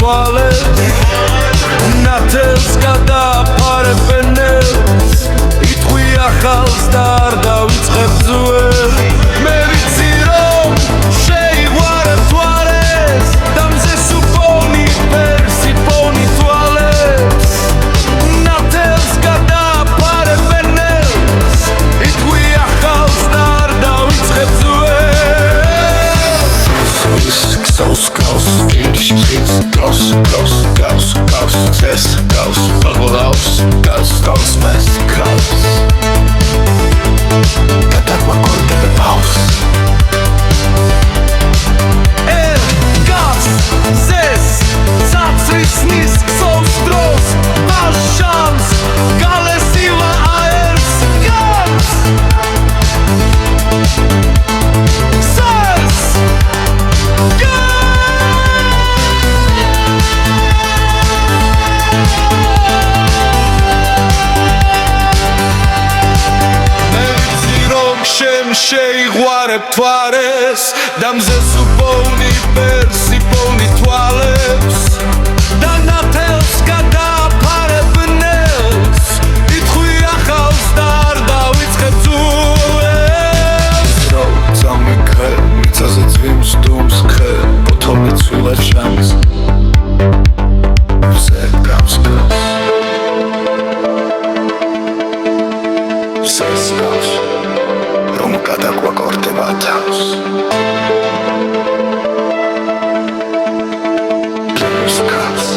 თვალებს ნათელს გადააფარებენელს იტყვი ახალს და არ დავიწყებ ძველ მე ვიცი რომ შეიღვარებ თვალებს და მზეს უპოვნი ფერსი პოვნი თვალებს ნათელს გადააფარებენელს იტყვი ახალს და არ დავიწყებ Goes, finish, goes, yes, goes, bubble house, goes, mess, goes. Cada cual corta de house. Gas, zes, zacris, nis, sos, dros, masz szans, gale, siła, aers, gans. Sens, შეიღვარებ თვალებს და მზეს უპოვნი ფერსი პოვნი თვალებს და ნათელს გადააფარებნელს იტყვი ახალს და არ დავიწყებ ძულებს რო წამიქე მიწაზე ძვიმს დუმს ხე ბოთოლი ცვილებს შამს ზე გამსკას სესკას Cada cual corte batas Scouts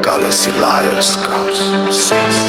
Galaxy Liar Scouts Sestas